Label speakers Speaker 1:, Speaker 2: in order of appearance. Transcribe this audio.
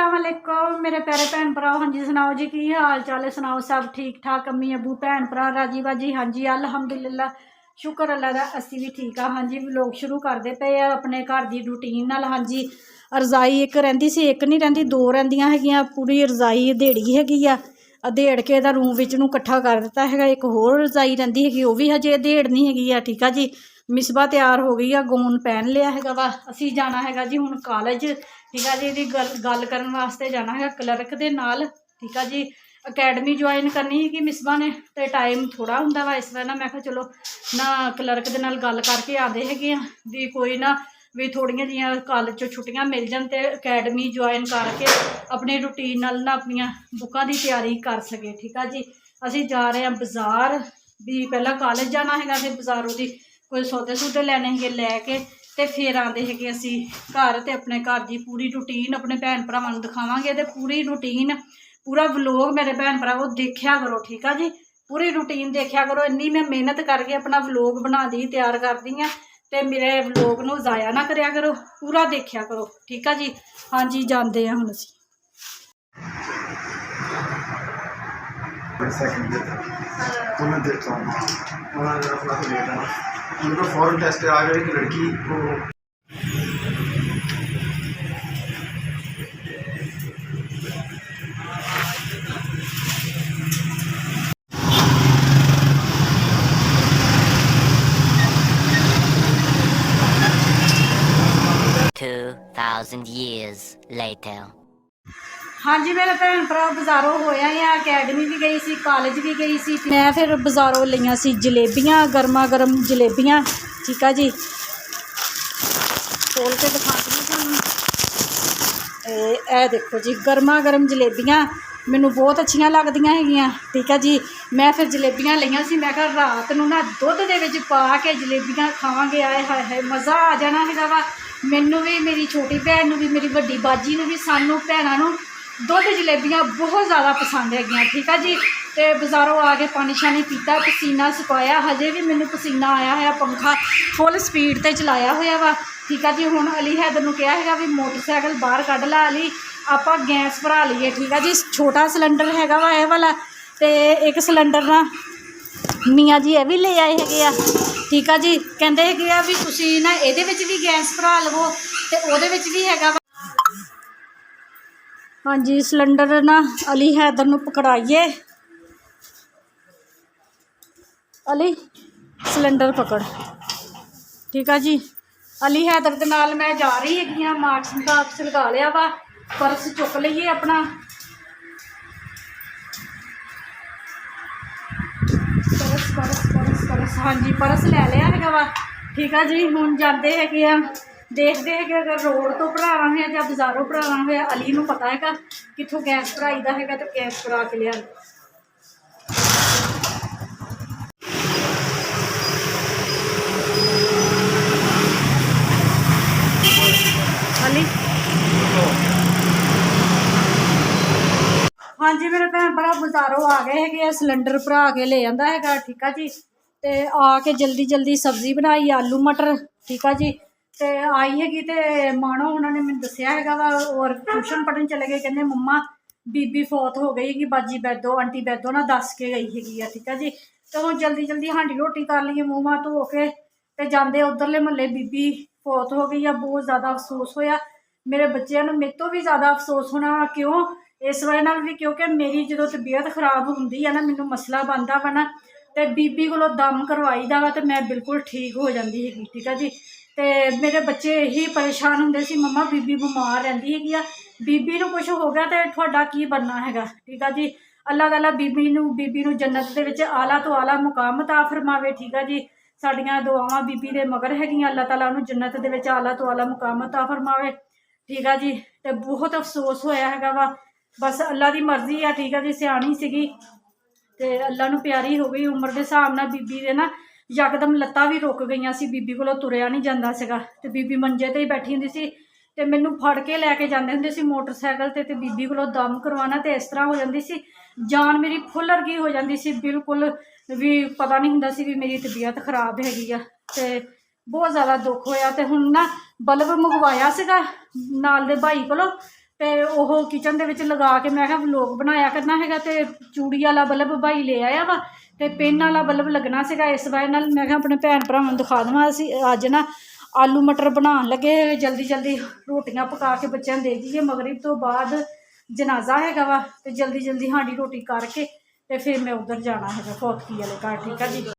Speaker 1: अस्सलाम वालेकुम मेरे प्यारे भैन भरा। हाँ जी सुनाओ जी की हाल चाल है, सुनाओ सब ठीक ठाक, अम्मी अबू भैन भरा राजी बाजी। हाँ जी अलहमदुलिल्लाह शुक्र अल्लाह का असी भी ठीक हाँ। हाँ जी व्लॉग शुरू करते पे अपने घर की रूटीन नाल। हाँ जी रजाई एक रहिंदी सी, एक नहीं रहिंदी, दो रहिंदियां हैगियां। पूरी रजाई देड़ी हैगी आ, अधेड़ के इहदा रूम विच नूं कट्ठा कर दिता है। एक होर रजाई रहिंदी हैगी, वो भी हजे अधेड़नी हैगी आ। ठीक है जी मिसबा तैयार हो गई है, गौन पहन लिया है वा। असी जाना है जी हुण कॉलेज। ठीक है जी इहदी गल करन वास्ते जाना है क्लर्क दे नाल। ठीक है जी अकैडमी ज्वाइन करनी है कि मिसबा ने, तो टाइम थोड़ा हुंदा वा, इस वजह ना मैं कहा चलो ना क्लर्क दे नाल गल करके आते है भी कोई ना भी थोड़ियां जियां कॉलेज चो छुट्टियां मिल जान ते अकैडमी ज्वाइन करके अपनी रूटीन नाल ना अपनियां बुकां दी तैयारी कर सके। ठीक है जी असी जा रहे हैं बाजार भी, पहला कॉलेज जाना है फिर बाजारों की कोई सौदे सूदे लैने है लैके ते फिर आते है कि असी घर, ते अपने घर की पूरी रूटीन अपने भैन भरावां नूं दिखावांगे। ते पूरी रूटीन पूरा व्लॉग मेरे भैन भरावो देखिया करो। ठीक है जी पूरी रूटीन देखिया करो, इन्नी मैं मेहनत करके अपना व्लॉग बना दी तैयार कर दी हाँ, तो मेरे व्लॉग नूं जाया ना करया करो, पूरा देखिया करो। ठीक है जी हाँ जी जाते हैं हुण असी।
Speaker 2: उनका फॉरेन टेस्ट आ गया कि लड़की को
Speaker 3: 2000 years later.
Speaker 1: हाँ जी मेरे भैन भरा बाजारों होया है, अकैडमी भी गई सी, कॉलेज भी गई सी। मैं फिर बाजारों लिया सी जलेबियाँ, गर्मा गर्म जलेबियाँ। ठीक है जी खोल के दिखाती हूँ ए देखो जी गर्मा गर्म जलेबियाँ मैनू बहुत अच्छियाँ लगदियां हैगियां। ठीक है जी मैं फिर जलेबियाँ लिया सी, मैं कहा रात नूं ना दुध दे विच पा के जलेबियाँ खावांगे, आए हाय हाय मज़ा आ जाना हैगा वा। मैनू भी मेरी छोटी भैन नूं भी मेरी वड्डी बाजी नूं भी सानू भैनां नूं दुध जलेबियाँ बहुत ज़्यादा पसंद है। ठीक है जी तो बाज़ारों आके पानी शानी पीता, पसीना सुकाया, हजे भी मैनू पसीना आया है, पंखा फुल स्पीड ते चलाया होया वा। ठीक है जी हुण अली हैदर नूं कहा है भी मोटरसाइकिल बाहर कढ़ ला अली आपां गैस भरा लीए। ठीक है जी छोटा सिलेंडर हैगा वा यह वाला, तो एक सिलेंडर ना मियाँ जी यह भी ले आए है। ठीक है जी कहते है भी तुसीं ना इहदे विच भी गैस भरा लवो ते उहदे विच भी हैगा वा। हाँ जी सिलेंडर ना अली हैदर नूं पकड़ाइए, अली सिलेंडर पकड़। ठीक है जी अली हैदर के नाल मैं जा रही है, मास्क लगा लिया वा, पर्स चुक लीए अपना। परस हाँ जी परस लै लिया है वा। ठीक है जी हुण जाते है देखते हैं कि अगर रोड तो भराना है या बाजारों भराना है। अली नूं पता है कित्थों गैस भराई दा है, तो गैस भरा के लिया। अली हाँ जी मेरे भैन भरा बाजारों आ गए है, सिलेंडर भरा के ले आंदा है। ठीक है जी तो आके जल्दी जल्दी सब्जी बनाई आलू मटर। ठीक है जी तो आई हैगी तो मानो उन्होंने मैंने दसिया है वा, और ट्यूशन पढ़न चले गए, कहते मम्मा बीबी फौत हो गई कि बाजी बैदो आंटी बैदो ना दस के गई हैगी। ठीक है जी तो हम जल्दी जल्दी हांडी रोटी कर लीए मूँह माँ धो के, तो जाते उधरले महल्ले बीबी फौत हो गई है। बहुत ज़्यादा अफसोस होया मेरे बच्चों ने, मेरे तो भी ज़्यादा अफसोस होना क्यों इस वजह नाल भी क्योंकि मेरी जो तबीयत खराब होंगी है ना, मैनू मसला बनता वा ना, तो बीबी को दम करवाई दा वा तो मैं बिल्कुल ठीक हो जाती हैगी। ठीक है जी तो मेरे बच्चे यही परेशान होंगे सी मम्मा बीबी बीमार रहिंदी हैगी, बीबी नूं कुछ हो गया तो तुहाडा की बनना हैगा। ठीक है जी अल्लाह ताला बीबी नूं जन्नत दे विच आला तो आला मुकाम अता फरमावे। ठीक है जी साडियां दुआवां बीबी दे मगर हैगियां, अल्लाह ताला उहनूं जन्नत दे विच आला तो आला मुकाम अता फरमावे। ठीक है जी तो बहुत अफसोस होया हैगा वा, बस अल्लाह की मर्जी है। ठीक है जी सियाणी सीगी ते अल्लाह नूं प्यारी हो गई उम्र के हिसाब नाल, बीबी दे ना यकदम लत्तां भी रुक गई सी, बीबी कोलों तुरिया नहीं जाता सीगा, ते बीबी मंजे ते ही बैठी हुंदी सी, ते मैनू फड़ के लैके जांदे हुंदे सी मोटरसाइकिल ते बीबी कोलों दम करवाना, तो इस तरह हो जाती सी जान मेरी फुल अर्गी हो जाती सी, बिल्कुल भी पता नहीं हुंदा सी भी मेरी तबीयत खराब हैगी आ। ते बहुत ज़्यादा दुख होया। तो हुण ना बल्ब मंगवाया सीगा नाल दे भाई कोलों, ਤੇ ਉਹ ਕਿਚਨ ਦੇ ਵਿੱਚ ਲਗਾ ਕੇ ਮੈਂ ਕਿਹਾ ਵਲੋਗ ਬਣਾਇਆ ਕਰਨਾ ਹੈਗਾ। ਤੇ ਚੂੜੀ ਵਾਲਾ ਬਲਬ ਭਾਈ ਲੈ ਆਇਆ ਵਾ ਤੇ ਪਿੰਨ ਵਾਲਾ ਬਲਬ ਲੱਗਣਾ ਸੀਗਾ। ਇਸ ਵਜ੍ਹਾ ਨਾਲ ਮੈਂ ਕਿਹਾ ਆਪਣੇ ਭੈਣ ਭਰਾਵਾਂ ਨੂੰ ਦਿਖਾ ਦੇਵਾਂ। ਅਸੀਂ ਅੱਜ ਨਾ ਆਲੂ ਮਟਰ ਬਣਾਉਣ ਲੱਗੇ, ਜਲਦੀ ਜਲਦੀ ਰੋਟੀਆਂ ਪਕਾ ਕੇ ਬੱਚਿਆਂ ਨੂੰ ਦੇ ਦਈਏ। ਮਗਰਿਬ ਤੋਂ ਬਾਅਦ ਜਨਾਜ਼ਾ ਹੈਗਾ ਵਾ ਤੇ ਜਲਦੀ ਜਲਦੀ ਸਾਡੀ ਰੋਟੀ ਕਰਕੇ ਤੇ ਫਿਰ ਮੈਂ ਉੱਧਰ ਜਾਣਾ ਹੈਗਾ ਫੌਤਕੀ ਵਾਲੇ ਘਰ। ਠੀਕ ਆ ਜੀ।